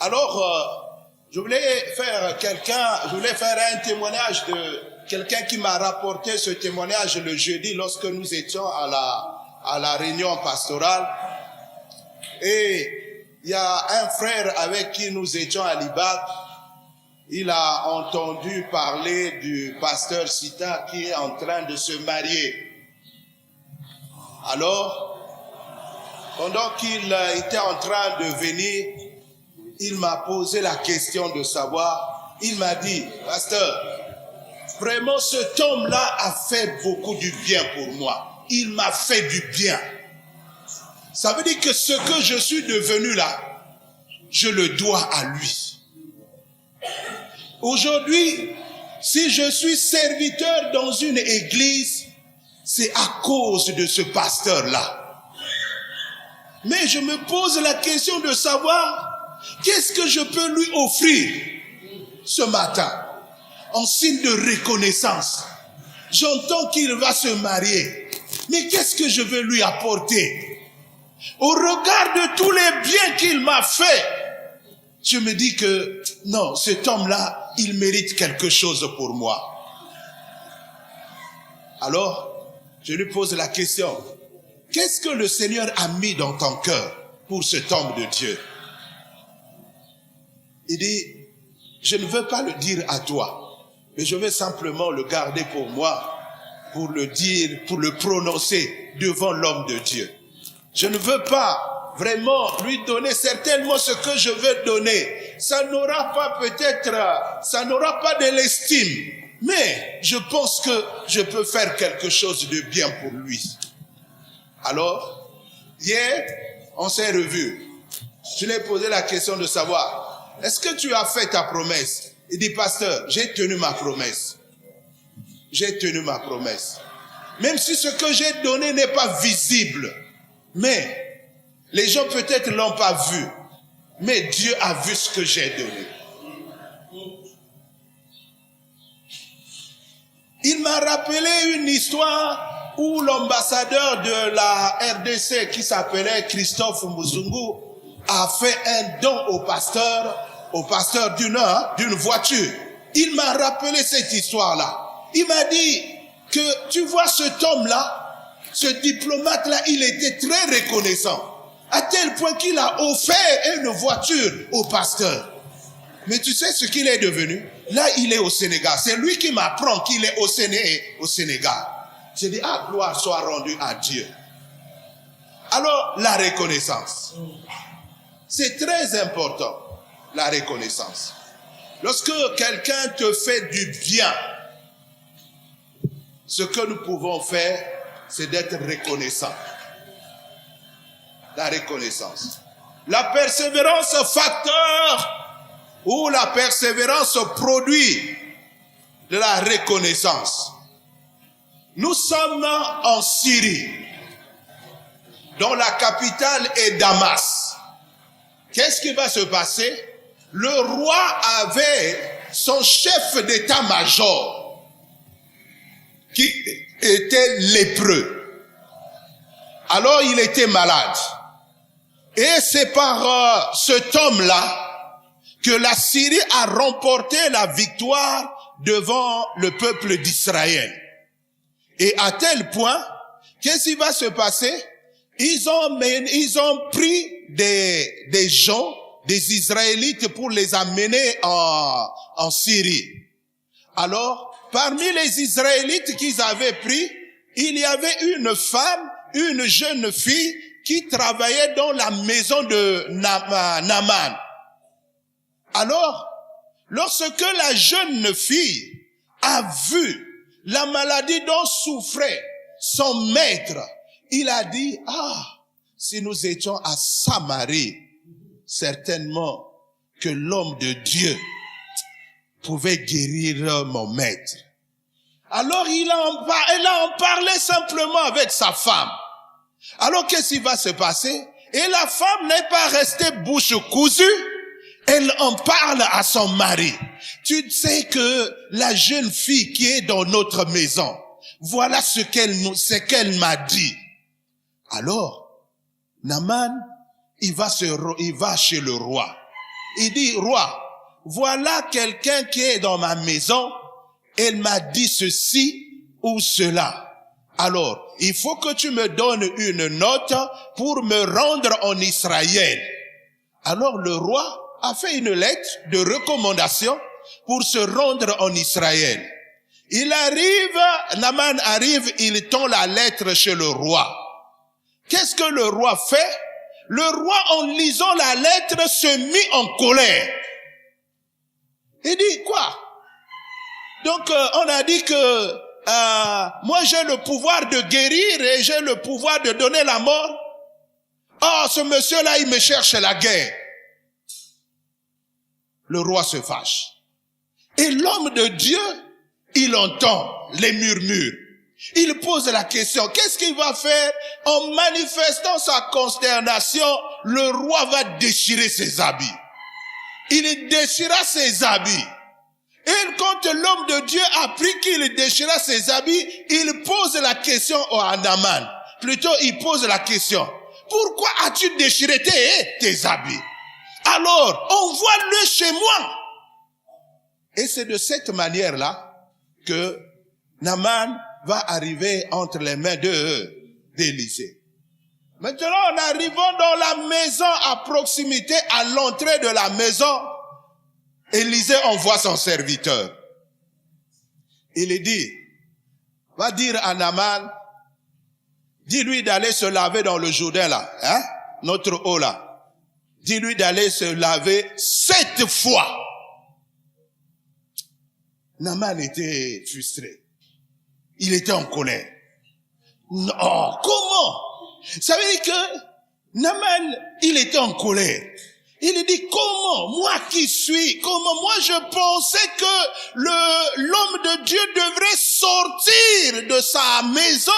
Alors, je voulais faire un témoignage de quelqu'un qui m'a rapporté ce témoignage le jeudi lorsque nous étions à la réunion pastorale. Et il y a un frère avec qui nous étions à Libat. Il a entendu parler du pasteur Sita qui est en train de se marier. Alors, pendant qu'il était en train de venir, il m'a posé la question de savoir, il m'a dit, pasteur, vraiment cet homme-là a fait beaucoup du bien pour moi. Il m'a fait du bien. Ça veut dire que ce que je suis devenu là, je le dois à lui. Aujourd'hui, si je suis serviteur dans une église, c'est à cause de ce pasteur-là. Mais je me pose la question de savoir, qu'est-ce que je peux lui offrir ce matin, en signe de reconnaissance? J'entends qu'il va se marier, mais qu'est-ce que je veux lui apporter? Au regard de tous les biens qu'il m'a fait, je me dis que non, cet homme-là, il mérite quelque chose pour moi. Alors, je lui pose la question, qu'est-ce que le Seigneur a mis dans ton cœur pour cet homme de Dieu? Il dit, je ne veux pas le dire à toi, mais je vais simplement le garder pour moi, pour le dire, pour le prononcer devant l'homme de Dieu. Je ne veux pas vraiment lui donner certainement ce que je veux donner. Ça n'aura pas de l'estime. Mais je pense que je peux faire quelque chose de bien pour lui. Alors, hier, on s'est revus. Je lui ai posé la question de savoir, est-ce que tu as fait ta promesse? Il dit, pasteur, j'ai tenu ma promesse. J'ai tenu ma promesse. Même si ce que j'ai donné n'est pas visible. Mais les gens peut-être l'ont pas vu, mais Dieu a vu ce que j'ai donné. Il m'a rappelé une histoire où l'ambassadeur de la RDC qui s'appelait Christophe Muzungu a fait un don au pasteur d'une voiture. Il m'a rappelé cette histoire-là. Il m'a dit que tu vois cet homme-là, ce diplomate-là, il était très reconnaissant. À tel point qu'il a offert une voiture au pasteur. Mais tu sais ce qu'il est devenu? Là, il est au Sénégal. C'est lui qui m'apprend qu'il est au Sénégal. J'ai dit, ah, gloire soit rendue à Dieu. Alors, la reconnaissance. C'est très important, la reconnaissance. Lorsque quelqu'un te fait du bien, ce que nous pouvons faire, c'est d'être reconnaissant. La reconnaissance. La persévérance facteur ou la persévérance produit de la reconnaissance. Nous sommes en Syrie, dont la capitale est Damas. Qu'est-ce qui va se passer? Le roi avait son chef d'état-major qui était lépreux. Alors il était malade. Et c'est par cet homme-là que la Syrie a remporté la victoire devant le peuple d'Israël. Et à tel point, qu'est-ce qui va se passer? Ils ont pris des gens, des Israélites pour les amener en Syrie. Alors, parmi les Israélites qu'ils avaient pris, il y avait une femme, une jeune fille qui travaillait dans la maison de Naaman. Alors, lorsque la jeune fille a vu la maladie dont souffrait son maître, il a dit, ah, si nous étions à Samarie, certainement que l'homme de Dieu pouvait guérir mon maître. Alors elle a en parlé simplement avec sa femme. Alors qu'est-ce qui va se passer? Et la femme n'est pas restée bouche cousue. Elle en parle à son mari. Tu sais que la jeune fille qui est dans notre maison, voilà ce qu'elle m'a dit. Alors, Naaman, il va chez le roi. Il dit, roi, voilà quelqu'un qui est dans ma maison, elle m'a dit ceci ou cela. Alors, il faut que tu me donnes une note pour me rendre en Israël. Alors le roi a fait une lettre de recommandation pour se rendre en Israël. Il arrive, Naaman arrive, il tend la lettre chez le roi. Qu'est-ce que le roi fait? Le roi, en lisant la lettre, se mit en colère. Il dit, quoi? Donc, on a dit que moi j'ai le pouvoir de guérir et j'ai le pouvoir de donner la mort. Oh, ce monsieur-là, il me cherche la guerre. Le roi se fâche. Et l'homme de Dieu, il entend les murmures. Il pose la question, qu'est-ce qu'il va faire? En manifestant sa consternation, le roi va déchirer ses habits. Il déchira ses habits. Et quand l'homme de Dieu a appris qu'il déchira ses habits, il pose la question à Naaman. Plutôt, il pose la question, pourquoi as-tu déchiré tes habits? Alors, envoie-le chez moi. Et c'est de cette manière-là que Naaman va arriver entre les mains d'Élisée. Maintenant, en arrivant dans la maison à proximité, à l'entrée de la maison, Élisée envoie son serviteur. Il dit, va dire à Naaman, dis-lui d'aller se laver dans le Jourdain là, hein, notre eau là. Dis-lui d'aller se laver 7 fois. Naaman était frustré. Il était en colère. Non, comment? Ça veut dire que Naaman, il était en colère. Il dit, comment, moi qui suis, comment, moi je pensais que l'homme de Dieu devrait sortir de sa maison,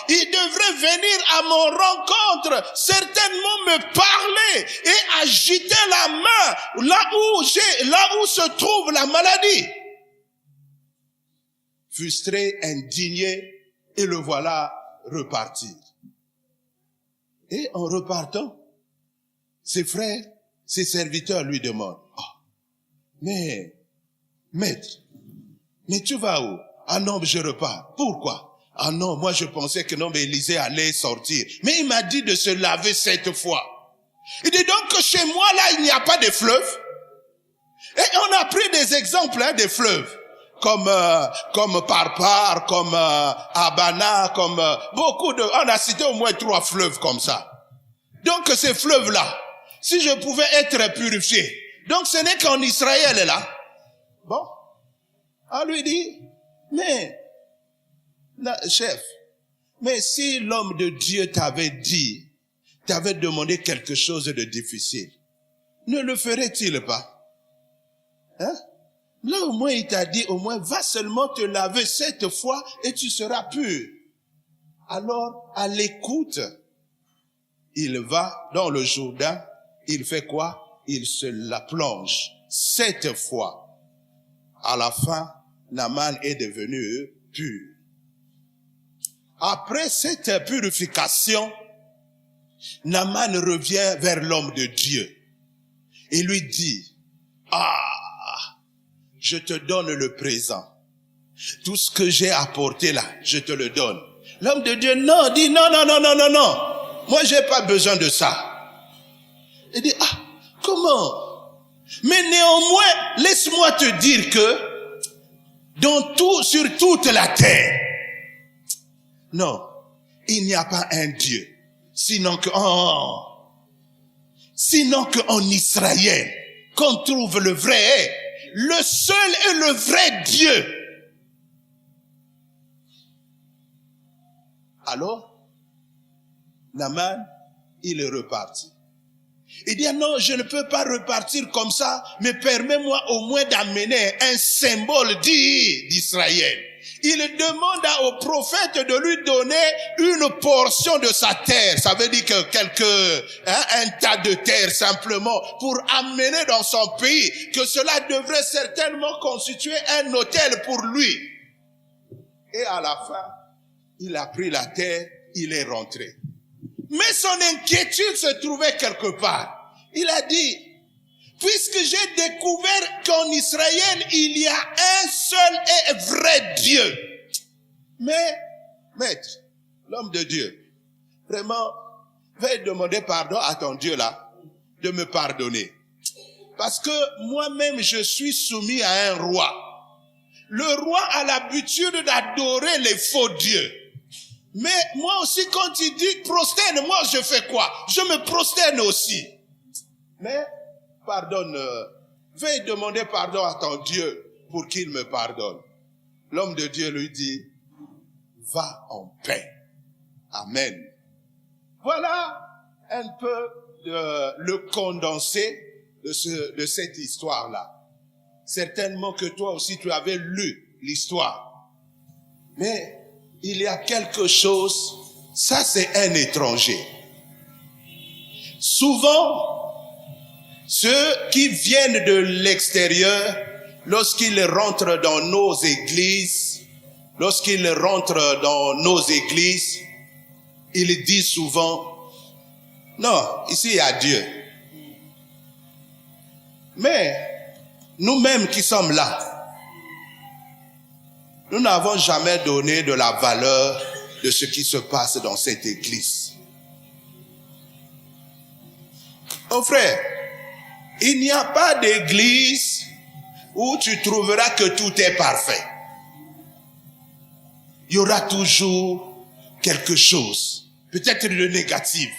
il devrait venir à mon rencontre, certainement me parler et agiter la main là où se trouve la maladie. Frustré, indigné, et le voilà repartir. Et en repartant, ses frères, ses serviteurs lui demandent, mais, maître, mais tu vas où? Ah non, je repars. Pourquoi? Ah non, moi je pensais que non, mais Élisée allait sortir. Mais il m'a dit de se laver 7 fois. Il dit donc que chez moi, là, il n'y a pas de fleuve. Et on a pris des exemples, hein, des fleuves. Comme Parpar, comme Abana, comme beaucoup de... On a cité au moins 3 fleuves comme ça. Donc ces fleuves-là, si je pouvais être purifié, donc ce n'est qu'en Israël là. Bon, on lui dit, mais, chef, mais si l'homme de Dieu t'avait dit, t'avait demandé quelque chose de difficile, ne le ferait-il pas? Hein? Là au moins il t'a dit, au moins va seulement te laver 7 fois et tu seras pur. Alors, à l'écoute, il va dans le Jourdain, il fait quoi? Il se la plonge 7 fois. À la fin, Naaman est devenu pur. Après cette purification, Naaman revient vers l'homme de Dieu et lui dit, je te donne le présent. Tout ce que j'ai apporté là, je te le donne. L'homme de Dieu, non, dit non. Moi, j'ai pas besoin de ça. Il dit, comment? Mais néanmoins, laisse-moi te dire que sur toute la terre, non, il n'y a pas un Dieu, sinon qu'en Israël, qu'on trouve le seul et le vrai Dieu. Alors, Naaman, il est reparti. Il dit, non, je ne peux pas repartir comme ça, mais permets-moi au moins d'amener un symbole d'Israël. Il demande au prophète de lui donner une portion de sa terre. Ça veut dire que un tas de terre simplement pour amener dans son pays, que cela devrait certainement constituer un autel pour lui. Et à la fin, il a pris la terre, il est rentré. Mais son inquiétude se trouvait quelque part. Il a dit, puisque j'ai découvert qu'en Israël, il y a un seul et vrai Dieu. Mais, maître, l'homme de Dieu, vraiment, veuille demander pardon à ton Dieu là, de me pardonner. Parce que moi-même, je suis soumis à un roi. Le roi a l'habitude d'adorer les faux dieux. Mais moi aussi, quand il dit prosterne, moi je fais quoi? Je me prosterne aussi. Mais, pardonne, veuille demander pardon à ton Dieu pour qu'il me pardonne. L'homme de Dieu lui dit, va en paix. Amen. Voilà un peu le condensé de cette histoire-là. Certainement que toi aussi tu avais lu l'histoire. Mais il y a quelque chose, ça c'est un étranger. Souvent, ceux qui viennent de l'extérieur, lorsqu'ils rentrent dans nos églises, ils disent souvent, non, ici il y a Dieu. Mais nous-mêmes qui sommes là, nous n'avons jamais donné de la valeur de ce qui se passe dans cette église. Mon frère, il n'y a pas d'église où tu trouveras que tout est parfait. Il y aura toujours quelque chose, peut-être de négatif,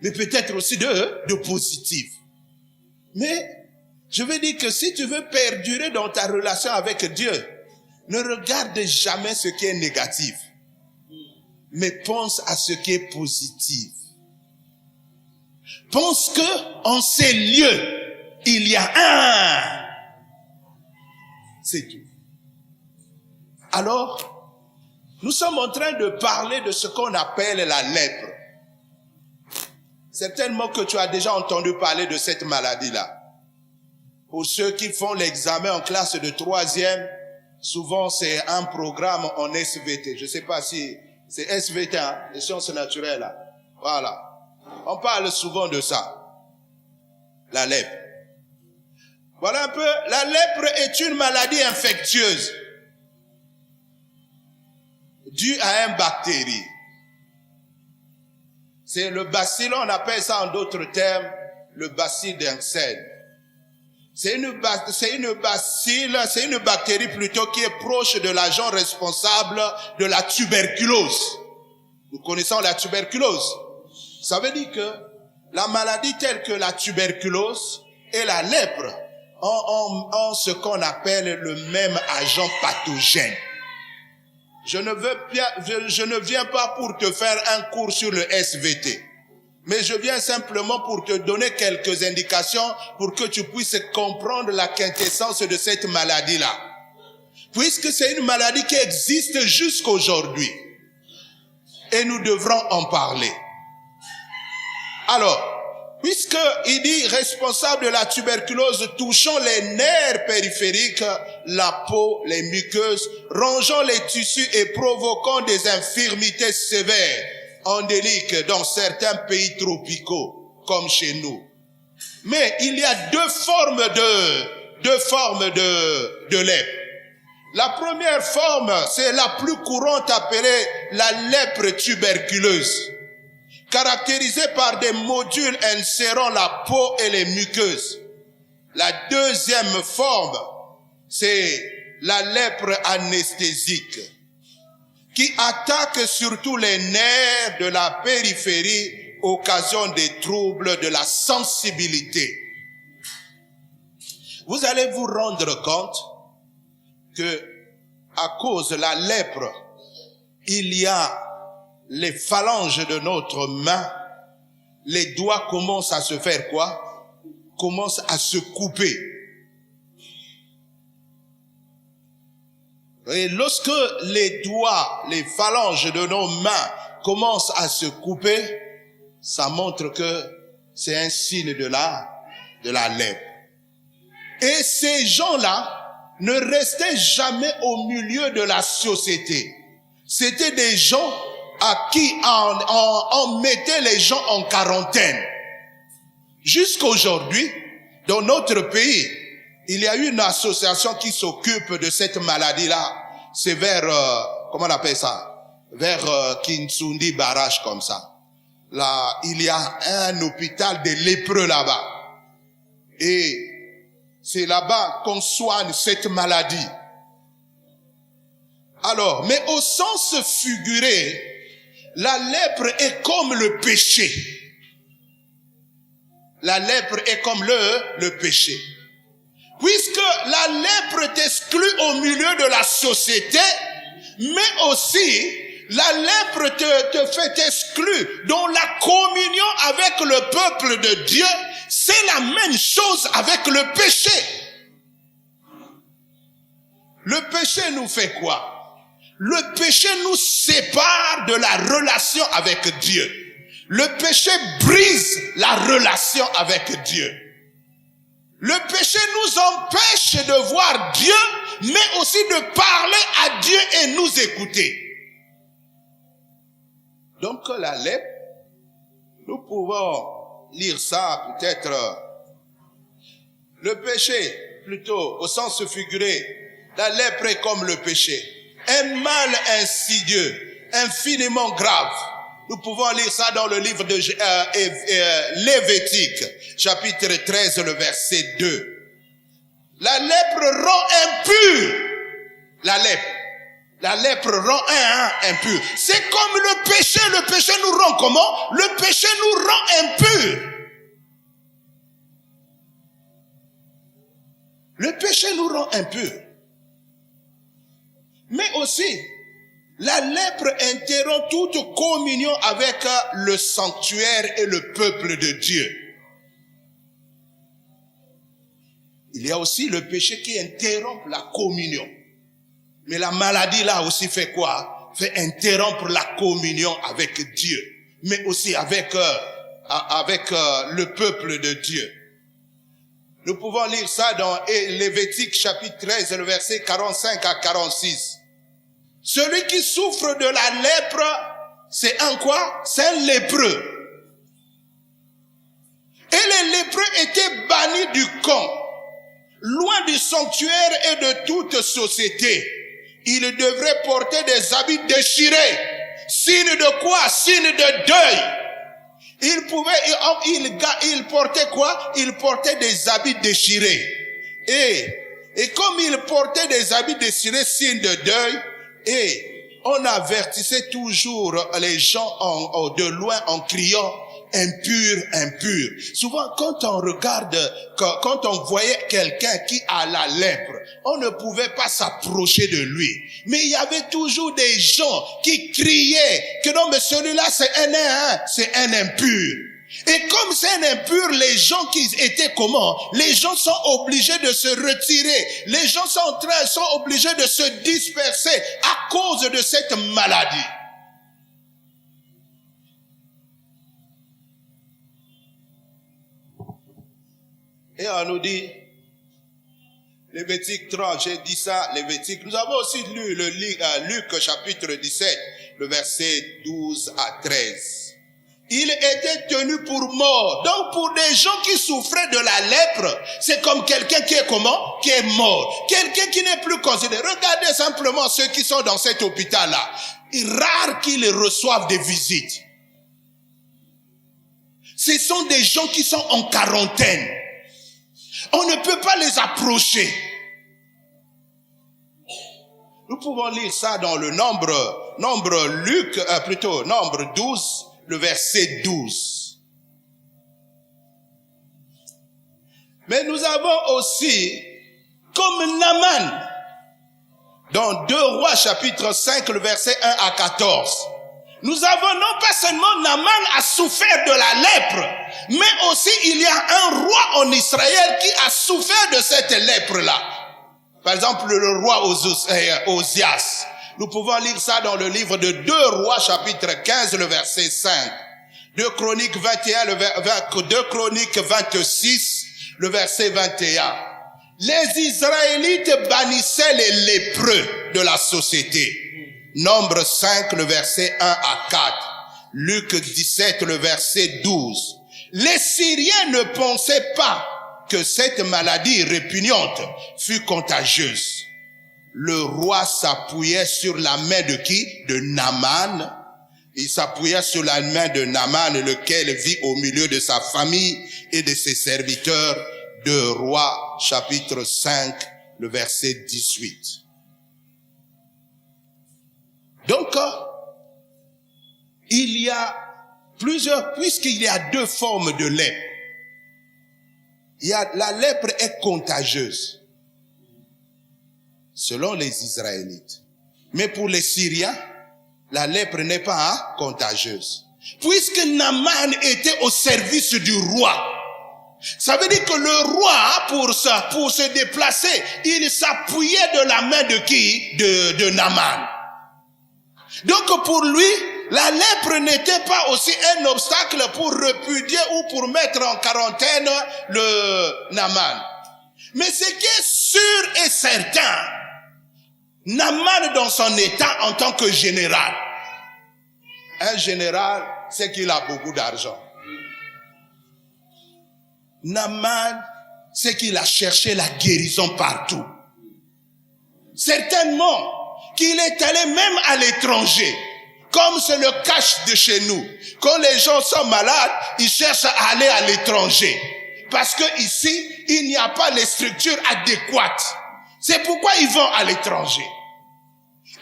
mais peut-être aussi de positif. Mais je veux dire que si tu veux perdurer dans ta relation avec Dieu, ne regarde jamais ce qui est négatif, mais pense à ce qui est positif. Pense que en ces lieux, il y a un. C'est tout. Alors, nous sommes en train de parler de ce qu'on appelle la lèpre. Certainement que tu as déjà entendu parler de cette maladie-là. Pour ceux qui font l'examen en classe de 3e, souvent c'est un programme en SVT. Je ne sais pas si c'est SVT, hein, les sciences naturelles. Là. Voilà. On parle souvent de ça. La lèpre. Voilà un peu. La lèpre est une maladie infectieuse due à une bactérie. C'est le bacille, on appelle ça en d'autres termes le bacille d'Ensel. C'est une bactérie plutôt qui est proche de l'agent responsable de la tuberculose. Nous connaissons la tuberculose. Ça veut dire que la maladie telle que la tuberculose et la lèpre ont ce qu'on appelle le même agent pathogène. Je ne viens pas pour te faire un cours sur le SVT. Mais je viens simplement pour te donner quelques indications pour que tu puisses comprendre la quintessence de cette maladie-là. Puisque c'est une maladie qui existe jusqu'aujourd'hui. Et nous devrons en parler. Alors, puisqu'il dit responsable de la tuberculose touchant les nerfs périphériques, la peau, les muqueuses, rongeant les tissus et provoquant des infirmités sévères, endémiques dans certains pays tropicaux, comme chez nous. Mais il y a deux formes de lèpre. La première forme, c'est la plus courante appelée la lèpre tuberculeuse, caractérisée par des modules insérant la peau et les muqueuses. La deuxième forme, c'est la lèpre anesthésique, qui attaque surtout les nerfs de la périphérie, occasionne des troubles de la sensibilité. Vous allez vous rendre compte que, à cause de la lèpre, il y a les phalanges de notre main, les doigts commencent à se faire quoi? Commencent à se couper. Et lorsque les doigts, les phalanges de nos mains commencent à se couper, ça montre que c'est un signe de la lèpre. Et ces gens-là ne restaient jamais au milieu de la société. C'était des gens à qui on mettait les gens en quarantaine. Jusqu'aujourd'hui, Dans notre pays, il y a une association qui s'occupe de cette maladie-là. C'est vers, comment on appelle ça? Vers Kinsundi Barrage comme ça. Là, il y a un hôpital de lépreux là-bas. Et c'est là-bas qu'on soigne cette maladie. Alors, mais au sens figuré, la lèpre est comme le péché. La lèpre est comme le péché. Puisque la lèpre t'exclut au milieu de la société, mais aussi la lèpre te fait exclure dans la communion avec le peuple de Dieu. C'est la même chose avec le péché. Le péché nous fait quoi? Le péché nous sépare de la relation avec Dieu. Le péché brise la relation avec Dieu. Le péché nous empêche de voir Dieu, mais aussi de parler à Dieu et nous écouter. Donc la lèpre, nous pouvons lire ça peut-être. Le péché, plutôt au sens figuré, la lèpre est comme le péché. Un mal insidieux, infiniment grave. Nous pouvons lire ça dans le livre de Lévitique, chapitre 13, le verset 2. La lèpre rend impur. La lèpre rend impur. C'est comme le péché. Le péché nous rend comment? Le péché nous rend impur. Le péché nous rend impur. Mais aussi, la lèpre interrompt toute communion avec le sanctuaire et le peuple de Dieu. Il y a aussi le péché qui interrompt la communion. Mais la maladie là aussi fait quoi? Fait interrompre la communion avec Dieu, mais aussi avec le peuple de Dieu. Nous pouvons lire ça dans Lévitique chapitre 13, le verset 45 à 46. Celui qui souffre de la lèpre, c'est un quoi? C'est un lépreux. Et les lépreux étaient bannis du camp, loin du sanctuaire et de toute société. Ils devraient porter des habits déchirés. Signe de quoi? Signe de deuil. Ils portaient quoi? Ils portaient des habits déchirés. Et comme ils portaient des habits déchirés, signe de deuil, et on avertissait toujours les gens de loin en criant impur, impur. Souvent, quand on regarde, quand on voyait quelqu'un qui a la lèpre, on ne pouvait pas s'approcher de lui. Mais il y avait toujours des gens qui criaient que non, mais celui-là, c'est un impur. Et comme c'est un impur, les gens qui étaient comment? Les gens sont obligés de se retirer. Les gens sont obligés de se disperser à cause de cette maladie. Et on nous dit, Lévitique 30, j'ai dit ça, Lévitique. Nous avons aussi lu Luc chapitre 17, le verset 12 à 13. Il était tenu pour mort. Donc pour des gens qui souffraient de la lèpre, c'est comme quelqu'un qui est comment? Qui est mort. Quelqu'un qui n'est plus considéré. Regardez simplement ceux qui sont dans cet hôpital-là. Rare qu'ils reçoivent des visites. Ce sont des gens qui sont en quarantaine. On ne peut pas les approcher. Nous pouvons lire ça dans le nombre 12, le verset 12. Mais nous avons aussi, comme Naaman, dans 2 Rois chapitre 5, le verset 1 à 14. Nous avons non pas seulement Naaman a souffert de la lèpre, mais aussi il y a un roi en Israël qui a souffert de cette lèpre-là. Par exemple, le roi Osias. Nous pouvons lire ça dans le livre de 2 Rois, chapitre 15, le verset 5. 2 Chroniques 21, 2 Chroniques 26, le verset 21. Les Israélites bannissaient les lépreux de la société. Nombre 5, le verset 1 à 4. Luc 17, le verset 12. Les Syriens ne pensaient pas que cette maladie répugnante fut contagieuse, le roi s'appuyait sur la main de qui? De Naaman. Il s'appuyait sur la main de Naaman, lequel vit au milieu de sa famille et de ses serviteurs. 2 Rois, chapitre 5, le verset 18. Donc, il y a plusieurs, puisqu'il y a 2 formes de lèpre. La lèpre est contagieuse, selon les Israélites. Mais pour les Syriens, la lèpre n'est pas contagieuse. Puisque Naaman était au service du roi, ça veut dire que le roi, pour se déplacer, il s'appuyait de la main de qui? De Naaman. Donc pour lui, la lèpre n'était pas aussi un obstacle pour repudier ou pour mettre en quarantaine le Naaman. Mais ce qui est sûr et certain, Naaman dans son état en tant que général, un général, c'est qu'il a beaucoup d'argent. Naaman, c'est qu'il a cherché la guérison partout. Certainement qu'il est allé même à l'étranger, comme c'est le cas de chez nous. Quand les gens sont malades, ils cherchent à aller à l'étranger. Parce que ici, il n'y a pas les structures adéquates. C'est pourquoi ils vont à l'étranger.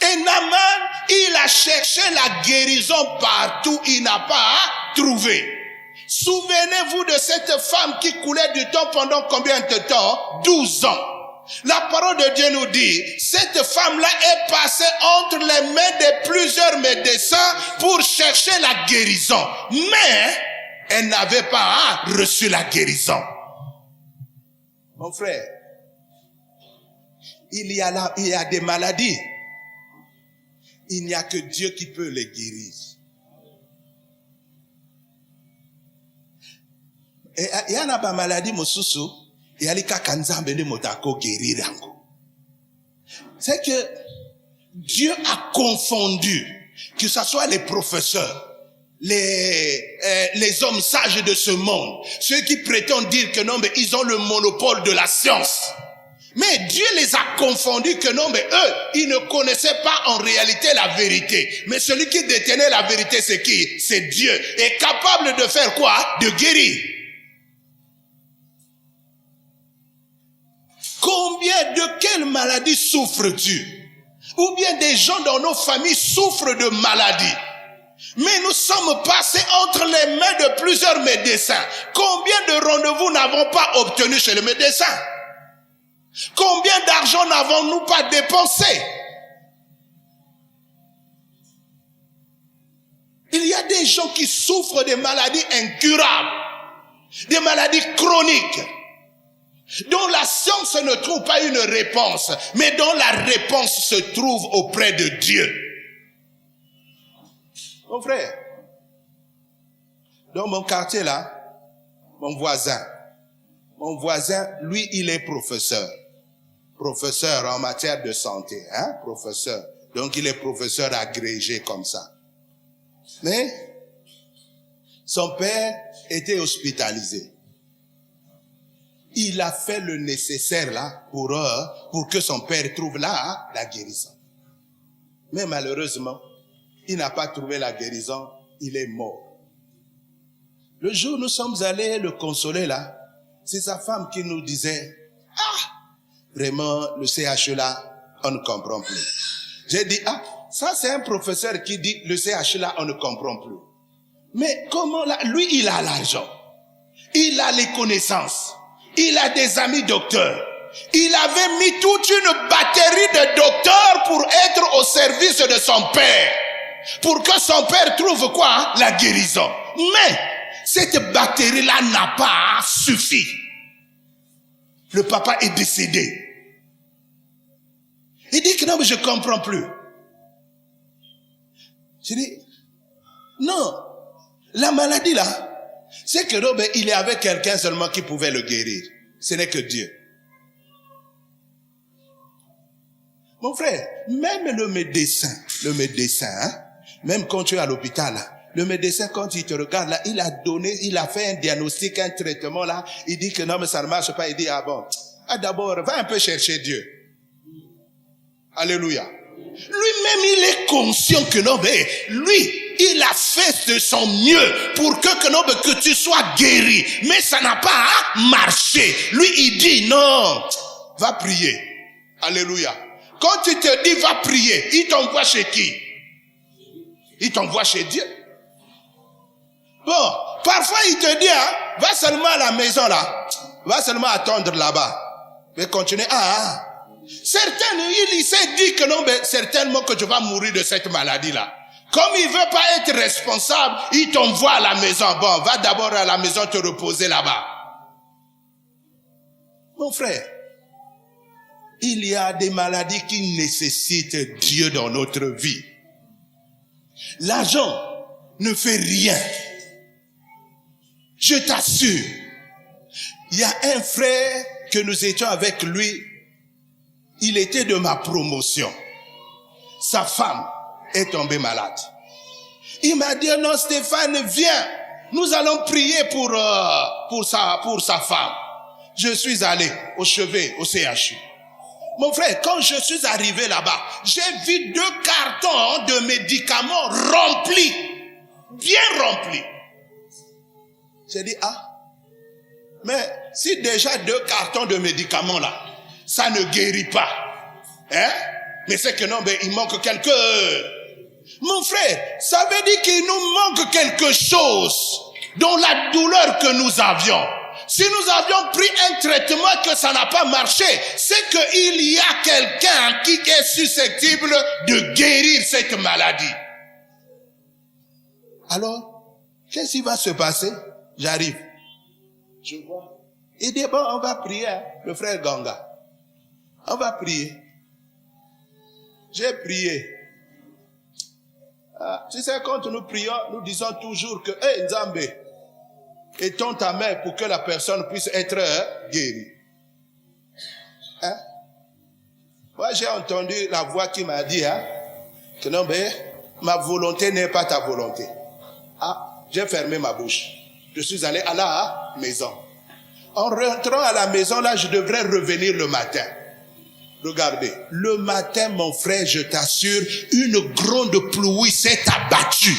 Et Naaman, il a cherché la guérison partout, il n'a pas trouvé. Souvenez-vous de cette femme qui coulait du temps pendant combien de temps? 12 ans. La parole de Dieu nous dit, cette femme-là est passée entre les mains de plusieurs médecins pour chercher la guérison. Mais elle n'avait pas reçu la guérison. Mon frère, il y a des maladies. Il n'y a que Dieu qui peut les guérir. Et il y a une maladie, c'est que Dieu a confondu, que ce soit les professeurs, les hommes sages de ce monde, ceux qui prétendent dire que non, mais ils ont le monopole de la science. Mais Dieu les a confondus que non, mais eux, ils ne connaissaient pas en réalité la vérité. Mais celui qui détenait la vérité, c'est qui? C'est Dieu. Et capable de faire quoi? De guérir. De quelle maladie souffres-tu? Ou bien des gens dans nos familles souffrent de maladies. Mais nous sommes passés entre les mains de plusieurs médecins. Combien de rendez-vous n'avons pas obtenus chez le médecin? Combien d'argent n'avons-nous pas dépensé? Il y a des gens qui souffrent de maladies incurables, des maladies chroniques, dont la science ne trouve pas une réponse, mais dont la réponse se trouve auprès de Dieu. Mon frère, dans mon quartier là, mon voisin, lui, il est professeur en matière de santé, professeur. Donc il est professeur agrégé comme ça. Mais son père était hospitalisé. Il a fait le nécessaire là pour que son père trouve là la guérison. Mais malheureusement, il n'a pas trouvé la guérison, il est mort. Le jour où nous sommes allés le consoler là, c'est sa femme qui nous disait, vraiment le CHE là, on ne comprend plus. J'ai dit, ça c'est un professeur qui dit le CHE là, on ne comprend plus. Mais comment là, lui il a l'argent, il a les connaissances. Il a des amis docteurs. Il avait mis toute une batterie de docteurs pour être au service de son père. Pour que son père trouve quoi? La guérison. Mais cette batterie-là n'a pas suffi. Le papa est décédé. Il dit que non, mais je comprends plus. Je dis, non, la maladie là, c'est que Robert, il est avec quelqu'un seulement qui pouvait le guérir. Ce n'est que Dieu. Mon frère, même le médecin, même quand tu es à l'hôpital, Le médecin, quand il te regarde là, il a fait un diagnostic, un traitement là, il dit que non, mais ça ne marche pas. Il dit, ah bon, d'abord, va un peu chercher Dieu. Alléluia. Lui-même, il est conscient que non, mais lui, il a fait de son mieux pour que tu sois guéri. Mais ça n'a pas marché. Lui, il dit, non, va prier. Alléluia. Quand tu te dis, va prier, il t'envoie chez qui? Il t'envoie chez Dieu. Bon, parfois il te dit, va seulement à la maison là. Va seulement attendre là-bas. Mais continue. Certains, il s'est dit que non, mais certainement que tu vas mourir de cette maladie-là. Comme il veut pas être responsable, il t'envoie à la maison. Bon, va d'abord à la maison te reposer là-bas. Mon frère, il y a des maladies qui nécessitent Dieu dans notre vie. L'argent ne fait rien. Je t'assure, il y a un frère que nous étions avec lui, il était de ma promotion. Sa femme est tombée malade. Il m'a dit, non Stéphane, viens, nous allons prier pour sa femme. Je suis allé au chevet, au CHU. Mon frère, quand je suis arrivé là-bas, j'ai vu 2 cartons de médicaments remplis, bien remplis. J'ai dit, mais si déjà 2 cartons de médicaments là, ça ne guérit pas, mais c'est que non, mais il manque quelque... Mon frère, ça veut dire qu'il nous manque quelque chose dans la douleur que nous avions. Si nous avions pris un traitement et que ça n'a pas marché, c'est qu'il y a quelqu'un qui est susceptible de guérir cette maladie. Alors, qu'est-ce qui va se passer? J'arrive. Je vois. Il dit, bon, on va prier, le frère Ganga. On va prier. J'ai prié. Tu sais, quand nous prions, nous disons toujours que, Nzambe, étends ta main pour que la personne puisse être guérie. Moi, j'ai entendu la voix qui m'a dit, que non, mais ma volonté n'est pas ta volonté. J'ai fermé ma bouche. Je suis allé à la maison. En rentrant à la maison, là, je devrais revenir le matin. Regardez, le matin, mon frère, je t'assure, une grande pluie s'est abattue.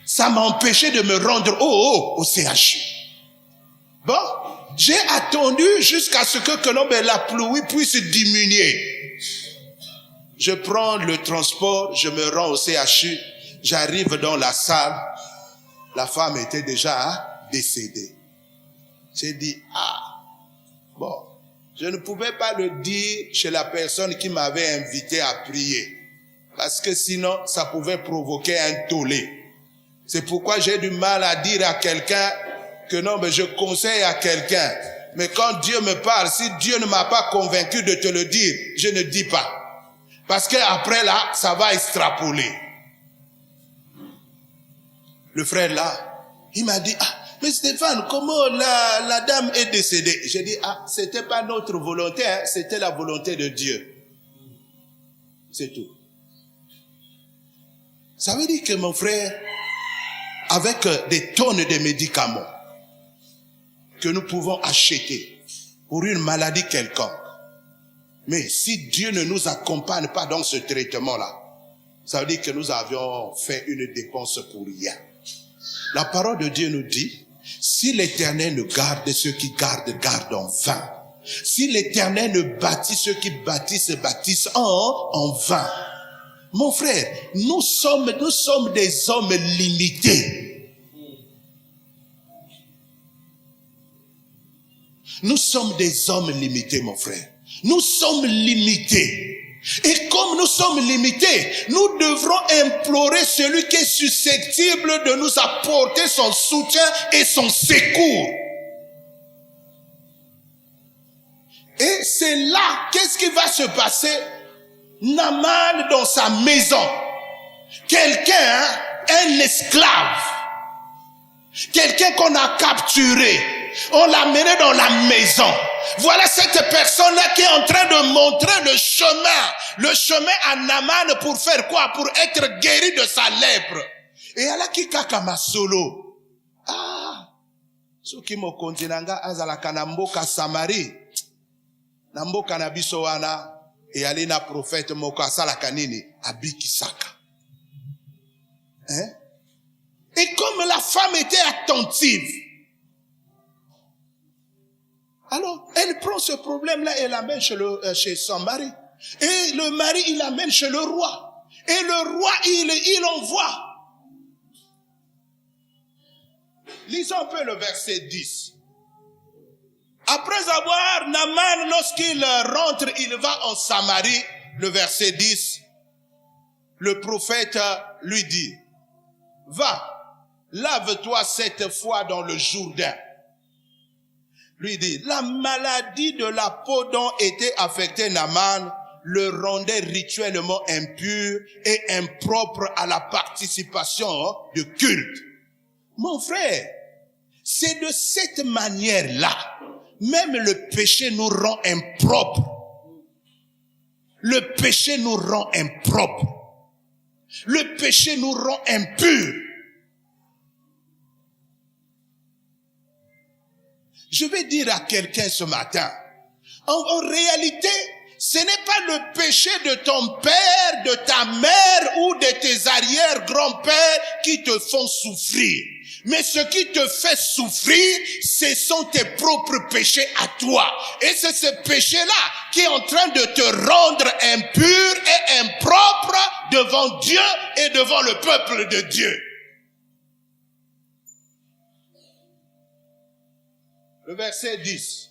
Ça m'a empêché de me rendre au CHU. Bon, j'ai attendu jusqu'à ce que la pluie puisse diminuer. Je prends le transport, je me rends au CHU, j'arrive dans la salle, la femme était déjà décédée. J'ai dit, bon, je ne pouvais pas le dire chez la personne qui m'avait invité à prier, parce que sinon, ça pouvait provoquer un tollé. C'est pourquoi j'ai du mal à dire à quelqu'un que non, mais je conseille à quelqu'un. Mais quand Dieu me parle, si Dieu ne m'a pas convaincu de te le dire, je ne dis pas. Parce qu'après là, ça va extrapoler. Le frère là, il m'a dit, mais Stéphane, comment la dame est décédée? J'ai dit, c'était pas notre volonté, c'était la volonté de Dieu. C'est tout. Ça veut dire que mon frère, avec des tonnes de médicaments que nous pouvons acheter pour une maladie quelconque. Mais si Dieu ne nous accompagne pas dans ce traitement-là, ça veut dire que nous avions fait une dépense pour rien. La parole de Dieu nous dit, si l'Éternel ne garde ceux qui gardent, gardent en vain. Si l'Éternel ne bâtit ceux qui bâtissent, bâtissent en vain. Mon frère, nous sommes des hommes limités. Nous sommes des hommes limités, mon frère. Nous sommes limités. Et comme nous sommes limités, nous devrons implorer celui qui est susceptible de nous apporter son soutien et son secours. Et c'est là, qu'est-ce qui va se passer? Naaman dans sa maison, quelqu'un, un esclave, quelqu'un qu'on a capturé, on l'a mené dans la maison. Voilà cette personne-là qui est en train de montrer le chemin à Naaman pour faire quoi? Pour être guéri de sa lèpre. Et ala ki kaka masolo. Ah, soki mokonzi nanga azalaka na mboka Samari, na mboka na biso wana, et ali na prophète moko asalaka nini? Abikisaka. Hein? Et comme la femme était attentive, alors elle prend ce problème-là et l'amène chez son mari. Et le mari, il l'amène chez le roi. Et le roi, il envoie. Lisons un peu le verset 10. Après avoir, Naaman, lorsqu'il rentre, il va en Samarie, le verset 10, le prophète lui dit, va, lave-toi 7 fois dans le Jourdain. Lui dit, la maladie de la peau dont était affecté Naaman le rendait rituellement impur et impropre à la participation de culte. Mon frère, c'est de cette manière-là, même le péché nous rend impropres. Le péché nous rend impropres. Le péché nous rend impurs. Je vais dire à quelqu'un ce matin, en réalité, ce n'est pas le péché de ton père, de ta mère ou de tes arrière-grands-pères qui te font souffrir. Mais ce qui te fait souffrir, ce sont tes propres péchés à toi. Et c'est ce péché-là qui est en train de te rendre impur et impropre devant Dieu et devant le peuple de Dieu. Le verset 10.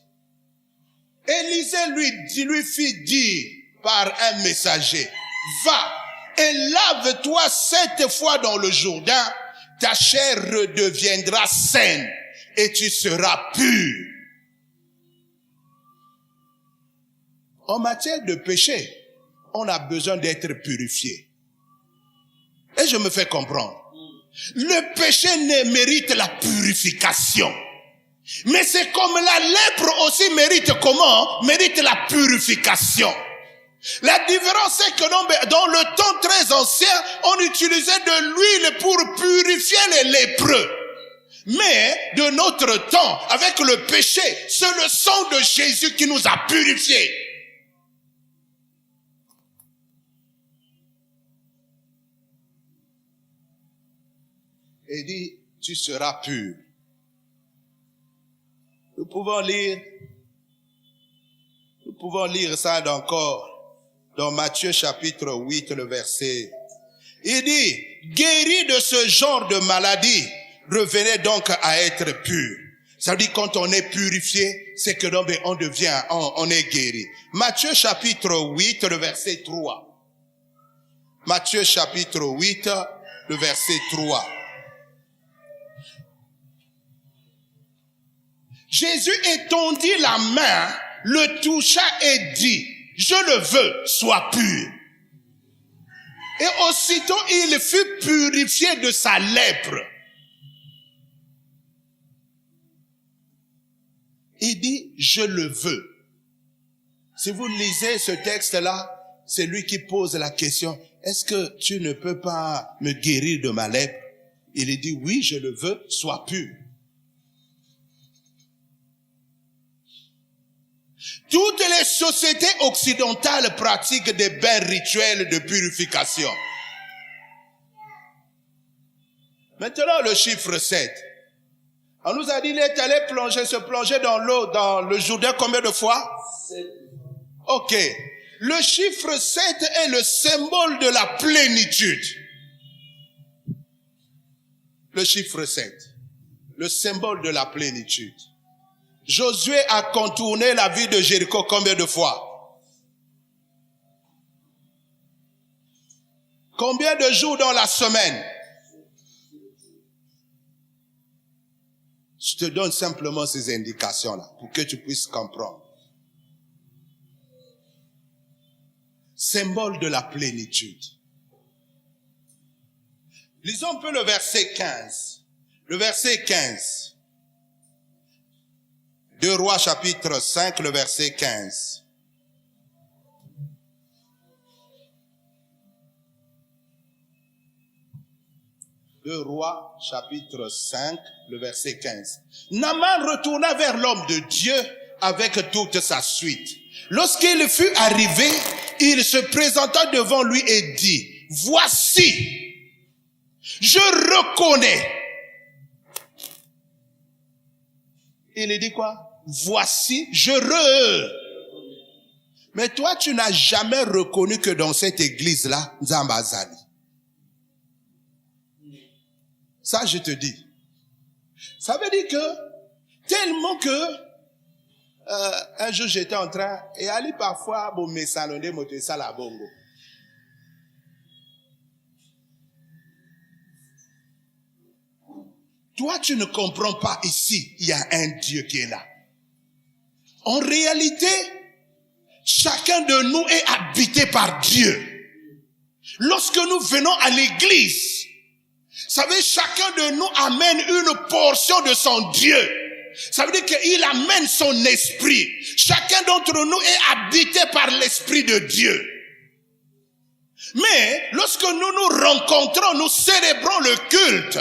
Élisée lui fit dire par un messager, va et lave-toi 7 fois dans le Jourdain, ta chair redeviendra saine et tu seras pur. En matière de péché, on a besoin d'être purifié. Et je me fais comprendre. Le péché ne mérite la purification. Mais c'est comme la lèpre aussi mérite comment? Mérite la purification. La différence c'est que dans le temps très ancien, on utilisait de l'huile pour purifier les lépreux. Mais de notre temps, avec le péché, c'est le sang de Jésus qui nous a purifiés. Et dit, tu seras pur. Nous pouvons lire ça encore dans Matthieu chapitre 8, le verset. Il dit, guéri de ce genre de maladie, revenez donc à être pur. Ça veut dire quand on est purifié, c'est que donc on est guéri. Matthieu chapitre 8, le verset 3. Matthieu chapitre 8, le verset 3. Jésus étendit la main, le toucha et dit, je le veux, sois pur. Et aussitôt il fut purifié de sa lèpre. Il dit, je le veux. Si vous lisez ce texte-là, c'est lui qui pose la question, est-ce que tu ne peux pas me guérir de ma lèpre? Il dit, oui, je le veux, sois pur. Toutes les sociétés occidentales pratiquent des bains rituels de purification. Maintenant, le chiffre 7. On nous a dit, il est allé se plonger dans l'eau, dans le Jourdain combien de fois? 7. Ok. Le chiffre 7 est le symbole de la plénitude. Le chiffre 7. Le symbole de la plénitude. Josué a contourné la ville de Jéricho combien de fois? Combien de jours dans la semaine? Je te donne simplement ces indications-là pour que tu puisses comprendre. Symbole de la plénitude. Lisons un peu le verset 15. Le verset 15. 2 Rois chapitre 5, le verset 15. Deux Rois chapitre 5, le verset 15. Naaman retourna vers l'homme de Dieu avec toute sa suite. Lorsqu'il fut arrivé, il se présenta devant lui et dit, voici, je reconnais. Il dit quoi? Voici, Mais toi, tu n'as jamais reconnu que dans cette église-là, Nzambazali. Ça, je te dis. Ça veut dire que, tellement que, un jour j'étais en train, et aller parfois, bon, me salonner, monter ça la bongo. Toi, tu ne comprends pas ici, il y a un Dieu qui est là. En réalité, chacun de nous est habité par Dieu. Lorsque nous venons à l'église, vous savez, chacun de nous amène une portion de son Dieu. Ça veut dire qu'il amène son esprit. Chacun d'entre nous est habité par l'esprit de Dieu. Mais lorsque nous nous rencontrons, nous célébrons le culte.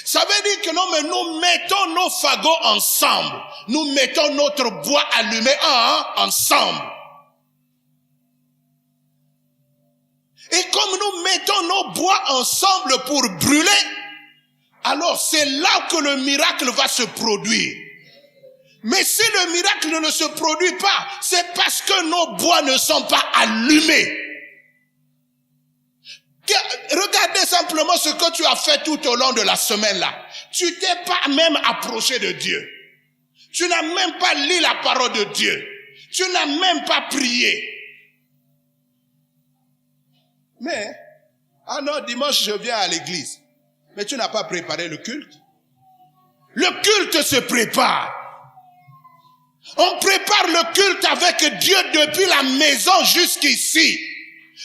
Ça veut dire que non, mais nous mettons nos fagots ensemble. Nous mettons notre bois allumé ensemble. Et comme nous mettons nos bois ensemble pour brûler, alors c'est là que le miracle va se produire. Mais si le miracle ne se produit pas, c'est parce que nos bois ne sont pas allumés. Regardez simplement ce que tu as fait tout au long de la semaine là. Tu t'es pas même approché de Dieu. Tu n'as même pas lu la parole de Dieu. Tu n'as même pas prié. Mais, ah non, dimanche je viens à l'église. Mais tu n'as pas préparé le culte. Le culte se prépare. On prépare le culte avec Dieu depuis la maison jusqu'ici.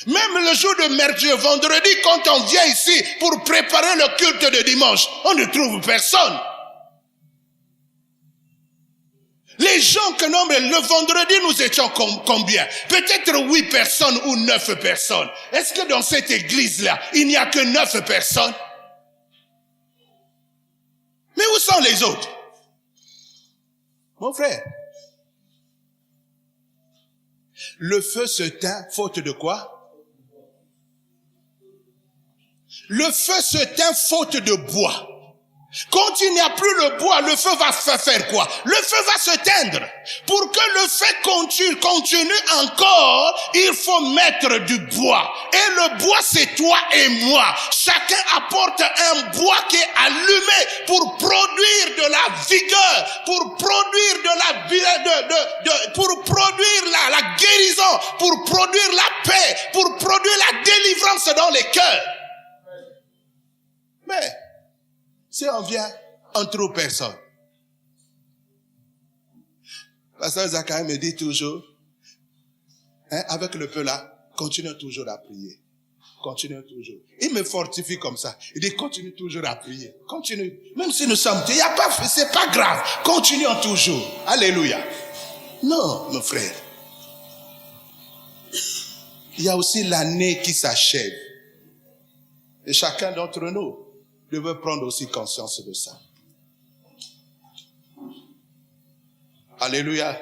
Même le jour de mercredi, vendredi, quand on vient ici pour préparer le culte de dimanche, on ne trouve personne. Les gens que non, mais le vendredi nous étions combien? Peut-être 8 personnes ou 9 personnes. Est-ce que dans cette église-là, il n'y a que 9 personnes? Mais où sont les autres? Mon frère, le feu se teint faute de quoi? Le feu se teint faute de bois. Quand il n'y a plus le bois, le feu va faire quoi? Le feu va se teindre. Pour que le feu continue encore, il faut mettre du bois. Et le bois, c'est toi et moi. Chacun apporte un bois qui est allumé pour produire de la vigueur, pour produire pour produire la guérison, pour produire la paix, pour produire la délivrance dans les cœurs. Mais si on vient en trop personne. Pasteur Zacharie me dit toujours, avec le peu là, continue toujours à prier. Continue toujours. Il me fortifie comme ça. Il dit, continue toujours à prier. Continue. Même si nous sommes, il n'y a pas, c'est pas grave. Continuons toujours. Alléluia. Non, mon frère. Il y a aussi l'année qui s'achève. Et chacun d'entre nous devait prendre aussi conscience de ça. Alléluia.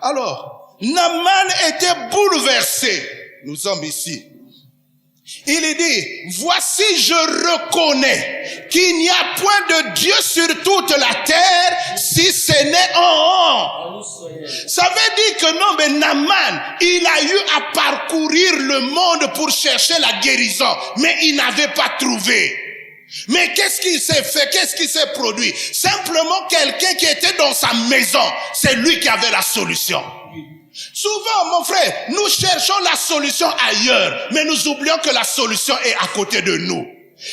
Alors, Naaman était bouleversé. Nous sommes ici. Il dit, voici je reconnais qu'il n'y a point de Dieu sur toute la terre si ce n'est en. Ça veut dire que non, mais Naaman, il a eu à parcourir le monde pour chercher la guérison, mais il n'avait pas trouvé. Mais qu'est-ce qui s'est fait? Qu'est-ce qui s'est produit? Simplement quelqu'un qui était dans sa maison, c'est lui qui avait la solution. Souvent, mon frère, nous cherchons la solution ailleurs, mais nous oublions que la solution est à côté de nous.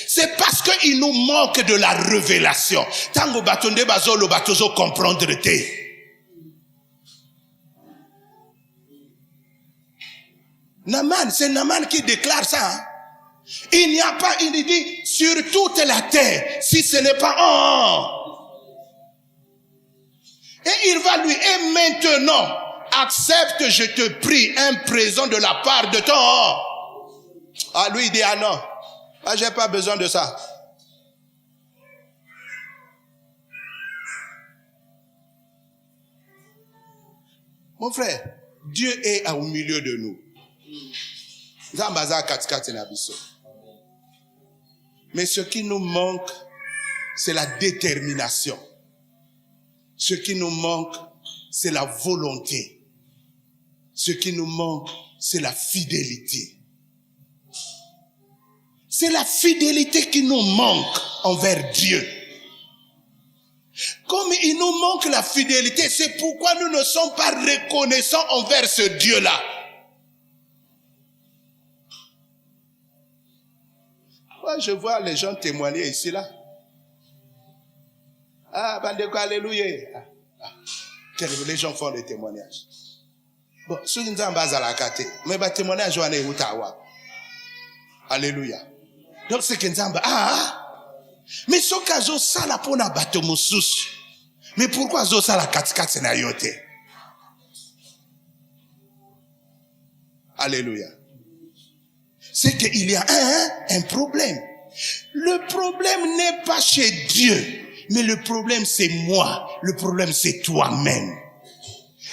C'est parce qu'il nous manque de la révélation. Tango batonde bazolo batozo comprendre te. Naaman, c'est Naaman qui déclare ça. Hein? Il n'y a pas, il dit, sur toute la terre, si ce n'est pas en. Et il va lui, et maintenant, accepte, je te prie, un présent de la part de ton. Ah, lui, il dit, ah non, ah, j'ai pas besoin de ça. Mon frère, Dieu est au milieu de nous. Mais ce qui nous manque, c'est la détermination. Ce qui nous manque, c'est la volonté. Ce qui nous manque, c'est la fidélité. C'est la fidélité qui nous manque envers Dieu. Comme il nous manque la fidélité, c'est pourquoi nous ne sommes pas reconnaissants envers ce Dieu-là. Moi, je vois les gens témoigner ici, là. Ah, Bandeko, alléluia. Les gens font des témoignages. Bon, ceux qui nous ont basé à la carte, mais les témoignages, on est Ottawa. Alléluia. Donc, c'est qu'ils nous ont mais ce cas, ça la pour na bateau moussous. Mais pourquoi ça la 4-4 c'est na yote? Alléluia. C'est qu'il y a un problème. Le problème n'est pas chez Dieu, mais le problème c'est moi. Le problème c'est toi-même.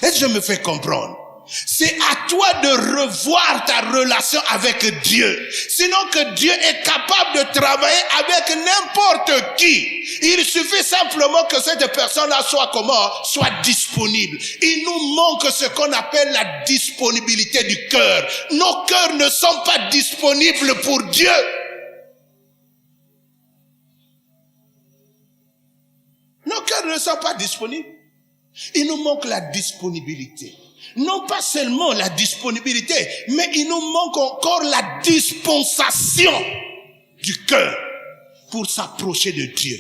Est-ce que je me fais comprendre? C'est à toi de revoir ta relation avec Dieu. Sinon que Dieu est capable de travailler avec n'importe qui. Il suffit simplement que cette personne-là soit comment? Soit disponible. Il nous manque ce qu'on appelle la disponibilité du cœur. Nos cœurs ne sont pas disponibles pour Dieu. Nos cœurs ne sont pas disponibles. Il nous manque la disponibilité. Non pas seulement la disponibilité, mais il nous manque encore la dispensation du cœur pour s'approcher de Dieu.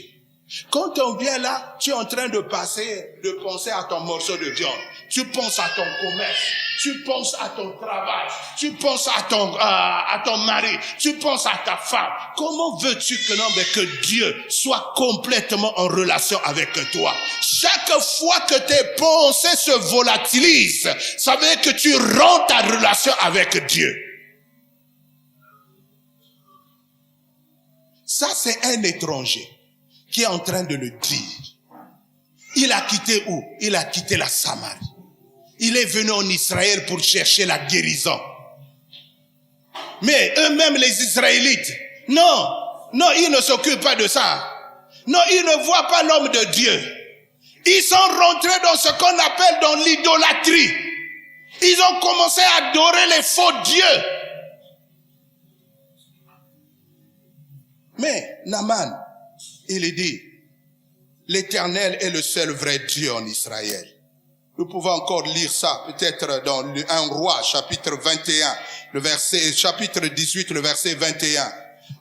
Quand on vient là, tu es en train de penser à ton morceau de viande. Tu penses à ton commerce. Tu penses à ton travail. Tu penses à ton mari. Tu penses à ta femme. Comment veux-tu que Dieu soit complètement en relation avec toi? Chaque fois que tes pensées se volatilisent, ça veut dire que tu rends ta relation avec Dieu. Ça, c'est un étranger qui est en train de le dire. Il a quitté où? Il a quitté la Samarie. Il est venu en Israël pour chercher la guérison. Mais eux-mêmes, les Israélites, non, ils ne s'occupent pas de ça. Non, ils ne voient pas l'homme de Dieu. Ils sont rentrés dans ce qu'on appelle dans l'idolâtrie. Ils ont commencé à adorer les faux dieux. Mais Naaman, il dit, l'Éternel est le seul vrai Dieu en Israël. Nous pouvons encore lire ça, peut-être dans 1 Roi, chapitre 21, chapitre 18, le verset 21,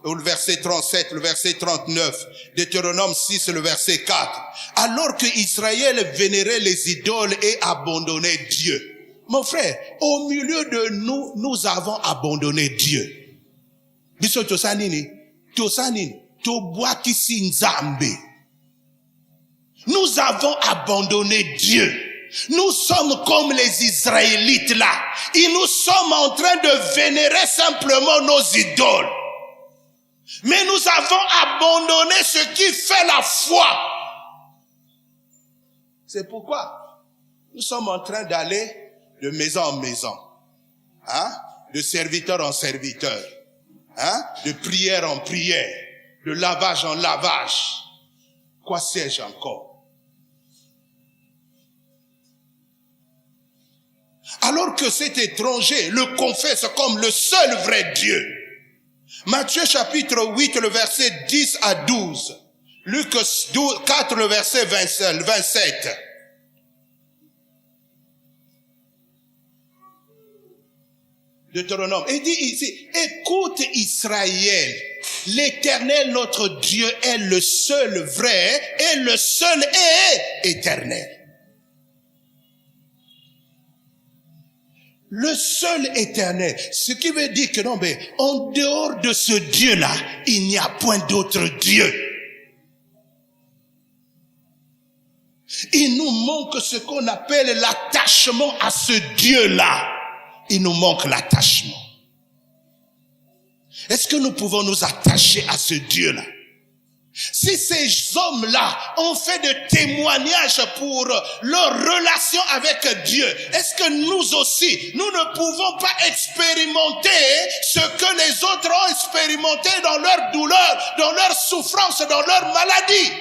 ou le verset 37, le verset 39, Deutéronome 6, le verset 4. Alors que Israël vénérait les idoles et abandonnait Dieu. Mon frère, au milieu de nous, nous avons abandonné Dieu. Biso tosanini, toboakisi nzambe. Nous avons abandonné Dieu. Nous sommes comme les Israélites là. Et nous sommes en train de vénérer simplement nos idoles. Mais nous avons abandonné ce qui fait la foi. C'est pourquoi nous sommes en train d'aller de maison en maison. De serviteur en serviteur. De prière en prière. De lavage en lavage. Quoi sais-je encore? Alors que cet étranger le confesse comme le seul vrai Dieu. Matthieu chapitre 8, le verset 10 à 12. Luc 4, le verset 27. Deutéronome. Il dit ici, écoute Israël, l'Éternel notre Dieu est le seul vrai et le seul est éternel. Le seul éternel. Ce qui veut dire que non, mais en dehors de ce Dieu-là, il n'y a point d'autre Dieu. Il nous manque ce qu'on appelle l'attachement à ce Dieu-là. Il nous manque l'attachement. Est-ce que nous pouvons nous attacher à ce Dieu-là? Si ces hommes-là ont fait des témoignages pour leur relation avec Dieu, est-ce que nous aussi, nous ne pouvons pas expérimenter ce que les autres ont expérimenté dans leur douleur, dans leur souffrance, dans leur maladie?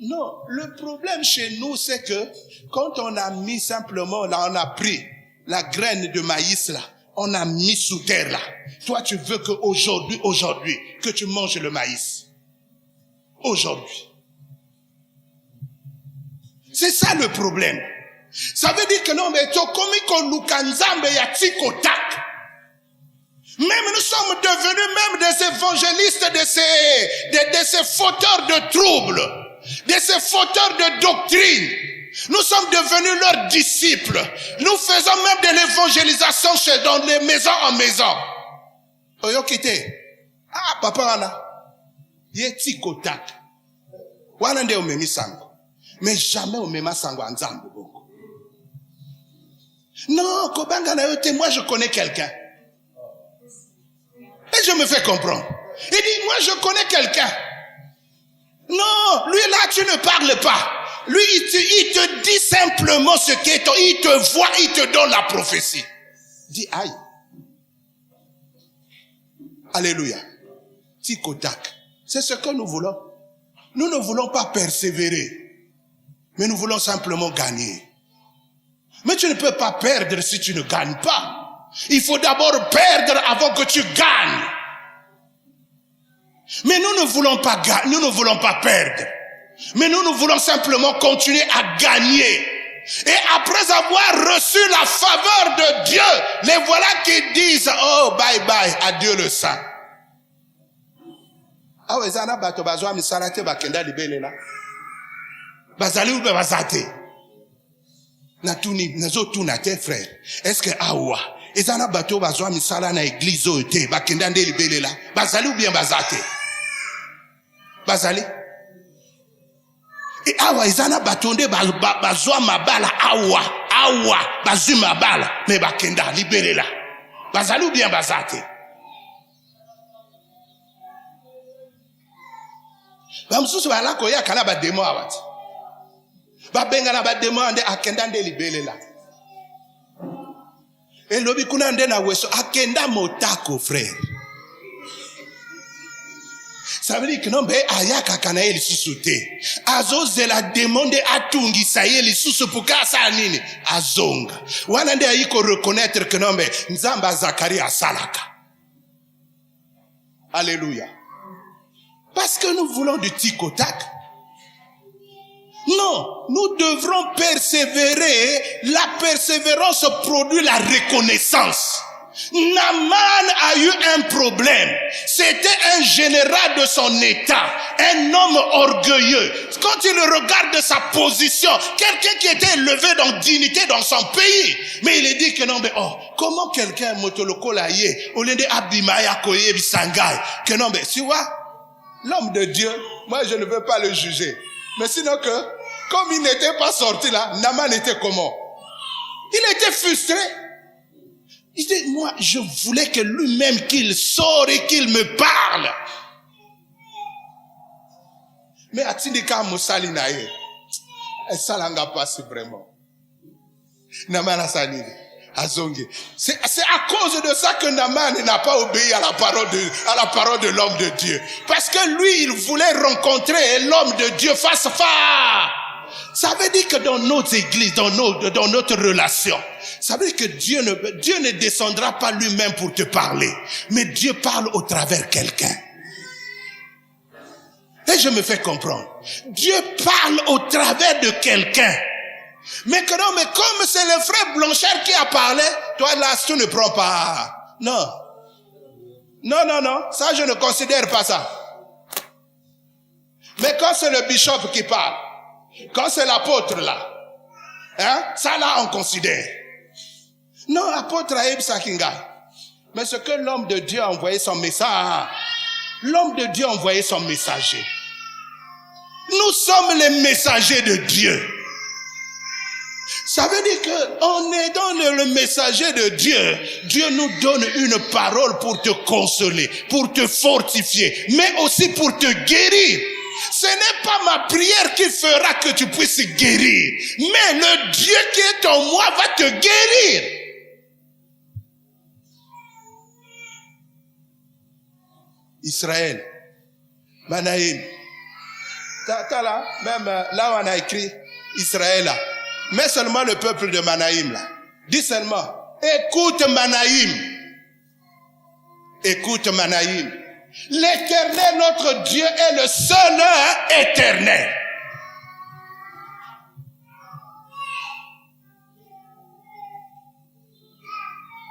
Non, le problème chez nous, c'est que quand on a mis simplement, là on a pris la graine de maïs là, on a mis sous terre là. Toi tu veux que aujourd'hui, que tu manges le maïs. Aujourd'hui. C'est ça le problème. Ça veut dire que non, mais même nous sommes devenus même des évangélistes de ces fauteurs de troubles, de ces fauteurs de doctrine. Nous sommes devenus leurs disciples. Nous faisons même de l'évangélisation dans les maisons en maison. Oyokite. Ah, papa ana. Yeti kotak. Wanande omemi sango. Mais jamais omema sango anzambo boko. Non, kobanga na yote, moi je connais quelqu'un. Et je me fais comprendre. Il dit, moi je connais quelqu'un. Non, lui là tu ne parles pas. Lui il te dit simplement ce qui est, il te voit, il te donne la prophétie. Dis aïe. Alléluia. Tikotak. C'est ce que nous voulons. Nous ne voulons pas persévérer. Mais nous voulons simplement gagner. Mais tu ne peux pas perdre si tu ne gagnes pas. Il faut d'abord perdre avant que tu gagnes. Mais nous ne voulons pas gagner, nous ne voulons pas perdre. Mais nous voulons simplement continuer à gagner. Et après avoir reçu la faveur de Dieu, les voilà qui disent, oh, bye bye, adieu le sang. Ah ouais, zana bato bazwa misalate bakenda libelela. Bazali ube bazate. Na tuni, nazo tunate frère. Est-ce que awa, ezana bato bazwa misala na église ote, bakenda nde libelela. Bazali ou bien bazate. Bazali. Et awa izana batonde bazwa mabala awa bazu mabala me bakenda libérela. Bazali ou bien bazate. Bamsusu bala koya kana ba demo awati. Ba benga na ba demo ande akenda nde libérela. Et lobi kuna nde na weso akenda motako frère. Ça veut dire que non, mais ayaka kana eli susute. Azoze la demande atungi sa eli susu puka sa nini. Azonga. Wana nde ayiko reconnaître que non, mais nzamba Zakari asalaka. Alléluia. Parce que nous voulons du tikotak. Non, nous devrons persévérer. La persévérance produit la reconnaissance. Naaman a eu un problème. C'était un général de son état, un homme orgueilleux. Quand il regarde sa position, quelqu'un qui était élevé dans dignité dans son pays, mais il dit que non, mais oh, comment quelqu'un motoloko la yé, au lieu de abimaya koye bisangai, que non, mais tu vois, l'homme de Dieu, moi je ne veux pas le juger, mais sinon que, comme il n'était pas sorti là, Naaman était comment? Il était frustré. Il dit, moi, je voulais que lui-même qu'il sorte et qu'il me parle. Mais Atindika Moussali naye, ça n'a pas si vraiment. Naaman Salini, Azongi. C'est à cause de ça que Naaman n'a pas obéi à la parole de l'homme de Dieu. Parce que lui, il voulait rencontrer l'homme de Dieu face à face. Ça veut dire que dans notre église, dans notre relation, ça veut dire que Dieu ne descendra pas lui-même pour te parler, mais Dieu parle au travers quelqu'un. Et je me fais comprendre. Dieu parle au travers de quelqu'un. Mais que non, mais comme c'est le frère Blanchard qui a parlé, toi là, tu ne prends pas. Non. Non, ça je ne considère pas ça. Mais quand c'est le bishop qui parle, quand c'est l'apôtre là, hein, ça là on considère. Non, apôtre Aïb Sakinga. Mais ce que l'homme de Dieu a envoyé son message, l'homme de Dieu a envoyé son messager. Nous sommes les messagers de Dieu. Ça veut dire qu'en aidant le messager de Dieu, Dieu nous donne une parole pour te consoler, pour te fortifier, mais aussi pour te guérir. Ce n'est pas ma prière qui fera que tu puisses guérir, mais le Dieu qui est en moi va te guérir. Israël, Manaïm. T'as là, même là où on a écrit Israël là. Mais seulement le peuple de Manaïm là. Dis seulement, écoute Manaïm. Écoute Manaïm. L'Éternel, notre Dieu, est le seul éternel.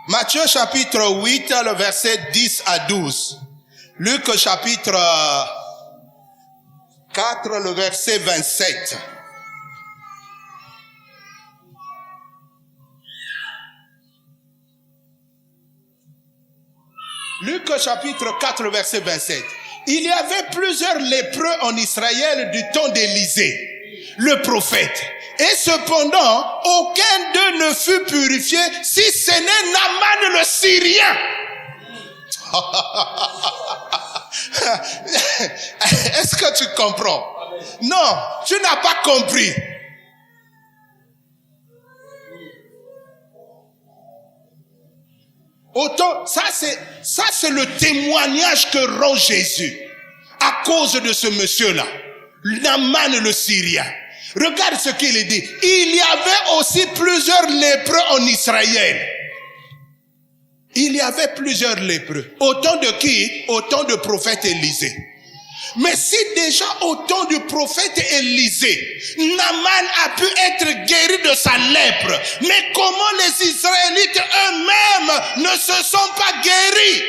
Matthieu chapitre 8, le verset 10 à 12. Luc chapitre 4, le verset 27. Luc chapitre 4, le verset 27. Il y avait plusieurs lépreux en Israël du temps d'Élisée, le prophète. Et cependant, aucun d'eux ne fut purifié, si ce n'est Naaman le Syrien. Est-ce que tu comprends? Non, tu n'as pas compris. Autant, ça c'est le témoignage que rend Jésus à cause de ce monsieur-là, Naaman le Syrien. Regarde ce qu'il dit. Il y avait aussi plusieurs lépreux en Israël. Il y avait plusieurs lépreux. Autant de qui? Autant de prophètes Élisée. Mais si déjà au temps du prophète Élisée, Naaman a pu être guéri de sa lèpre, mais comment les Israélites eux-mêmes ne se sont pas guéris?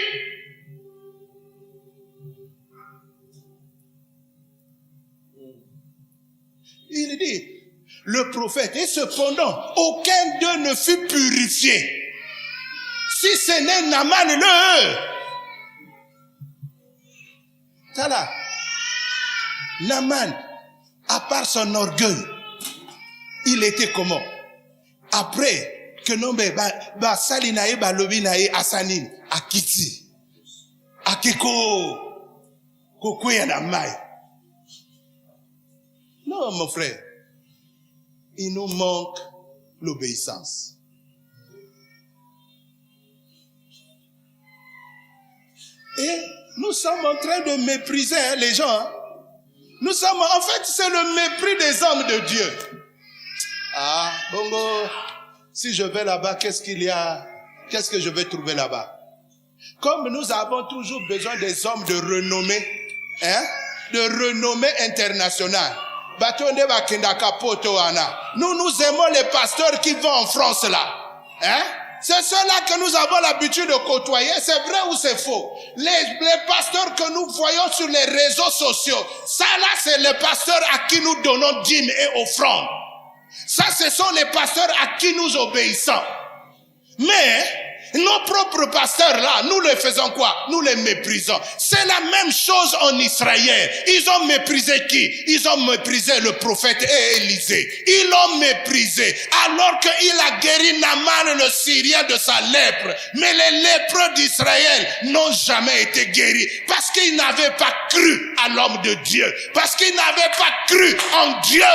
Il dit, le prophète, et cependant, aucun d'eux ne fut purifié. Si ce n'est Naaman le... Ça là. Naaman, à part son orgueil, il était comment? Après que non ba salinae ba lobinae asanin akiti akiko kokoya na mai. Non mon frère, il nous manque l'obéissance. Et nous sommes en train de mépriser les gens. Hein? Nous sommes, en fait, c'est le mépris des hommes de Dieu. Ah, bongo, si je vais là-bas, qu'est-ce qu'il y a? Qu'est-ce que je vais trouver là-bas? Comme nous avons toujours besoin des hommes de renommée, hein, de renommée internationale. Nous aimons les pasteurs qui vont en France là, hein? C'est ceux-là que nous avons l'habitude de côtoyer. C'est vrai ou c'est faux? Les pasteurs que nous voyons sur les réseaux sociaux, ça là, c'est les pasteurs à qui nous donnons dîmes et offrandes. Ça, ce sont les pasteurs à qui nous obéissons. Mais nos propres pasteurs là, nous les faisons quoi? Nous les méprisons. C'est la même chose en Israël. Ils ont méprisé qui? Ils ont méprisé le prophète et Élisée. Ils l'ont méprisé alors qu'il a guéri Naaman le Syrien de sa lèpre. Mais les lépreux d'Israël n'ont jamais été guéris parce qu'ils n'avaient pas cru à l'homme de Dieu. Parce qu'ils n'avaient pas cru en Dieu.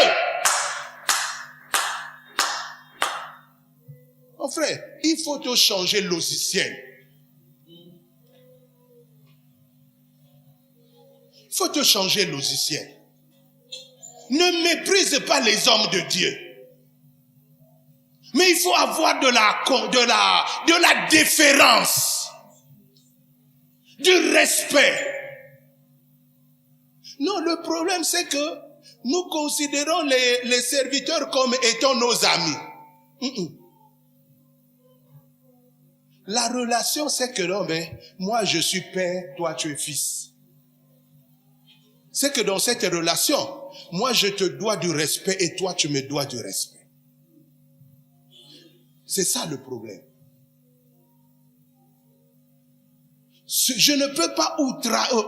Mon frère, il faut te changer le logiciel. Il faut te changer le logiciel. Ne méprise pas les hommes de Dieu. Mais il faut avoir de la déférence, du respect. Non, le problème c'est que nous considérons les serviteurs comme étant nos amis. La relation, c'est que non, mais moi je suis père, toi tu es fils. C'est que dans cette relation, moi je te dois du respect et toi tu me dois du respect. C'est ça le problème. Je ne peux pas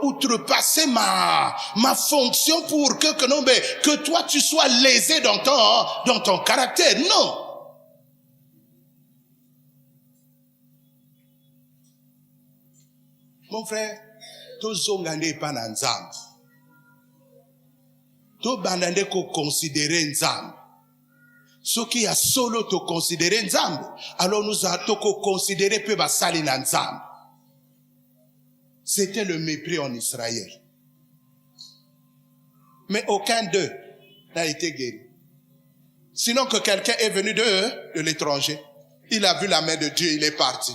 outrepasser ma fonction pour que toi tu sois lésé dans ton caractère. Non. Mon frère, to zongande pa na nzambe. To bandande ko considérer nzambe. Ce qui a solo to considérer nzambe, alors nous allons considérer peu basali na nzambe. C'était le mépris en Israël. Mais aucun d'eux n'a été guéri. Sinon que quelqu'un est venu de l'étranger. Il a vu la main de Dieu, il est parti.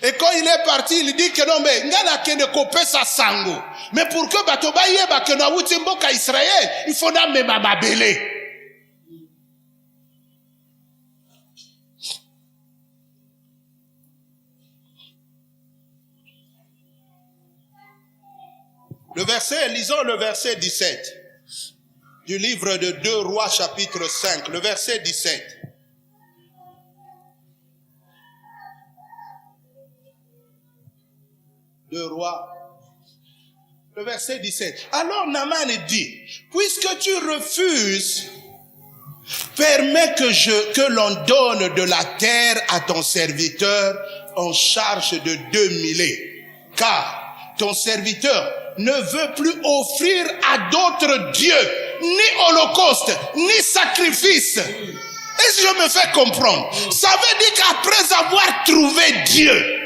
Et quand il est parti, il dit que non, mais ngana kende kope sa sango. Mais pour que batoba yeba que na wuti mboka Israël, il faut na mema mabele. Lisons le verset 17 du livre de 2 Rois chapitre 5, le verset 17. Deux Rois, le verset 17. Alors Naaman dit, puisque tu refuses, permets que l'on donne de la terre à ton serviteur en charge de 2 millets, car ton serviteur ne veut plus offrir à d'autres dieux, ni holocauste, ni sacrifice. Est-ce que je me fais comprendre? Ça veut dire qu'après avoir trouvé Dieu,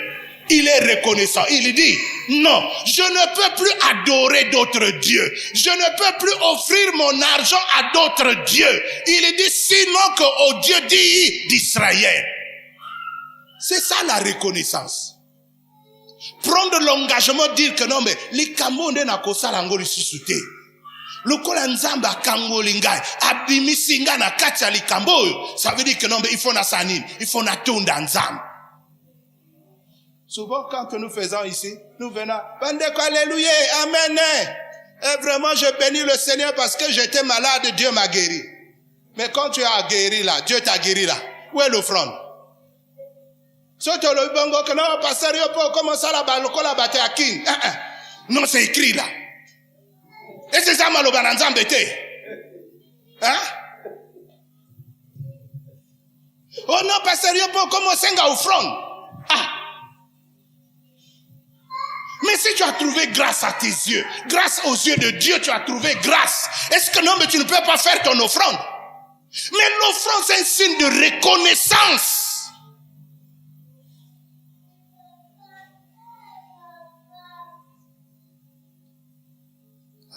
il est reconnaissant. Il dit, non, je ne peux plus adorer d'autres dieux. Je ne peux plus offrir mon argent à d'autres dieux. Il dit, sinon qu'au Dieu dit d'Israël. C'est ça la reconnaissance. Prendre l'engagement de dire que non, mais les Camerounais n'a pas ça l'angoli sous-souté. Le kolanzamba kangolingai, abimisinga na kacha likambo, ça veut dire que non, mais il faut na sanin, il faut na tunda nzam. Souvent, quand nous faisons ici, nous venons, Bandeko, alléluia, amen. Et vraiment, je bénis le Seigneur parce que j'étais malade, Dieu m'a guéri. Mais quand tu as guéri là, Dieu t'a guéri là, où est l'offrande? Le bongo que non, pasteur, il peut commencer à la battre à kin. Non, c'est écrit là. Et c'est ça, malo bananzam bete. Hein? Oh non, pasteur, il peut commencer à offrande. Ah! Mais si tu as trouvé grâce à tes yeux, grâce aux yeux de Dieu, tu as trouvé grâce. Est-ce que non, mais tu ne peux pas faire ton offrande? Mais l'offrande, c'est un signe de reconnaissance.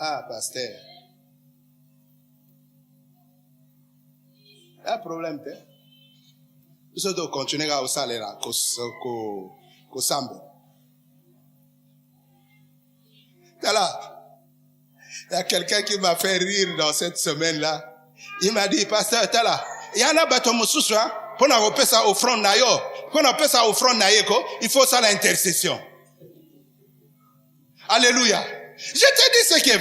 Ah, pasteur. Il y a un problème, hein? Nous devons continuer à vous aller là, qu'au sambe. Là, il y a quelqu'un qui m'a fait rire dans cette semaine-là. Il m'a dit, pasteur, là, il y en a bateau moussous, hein, pour nous appeler ça offrande nayo, pour nous appeler ça offrande naïko, il faut ça l'intercession. Alléluia. Je te dis ce qui est vrai.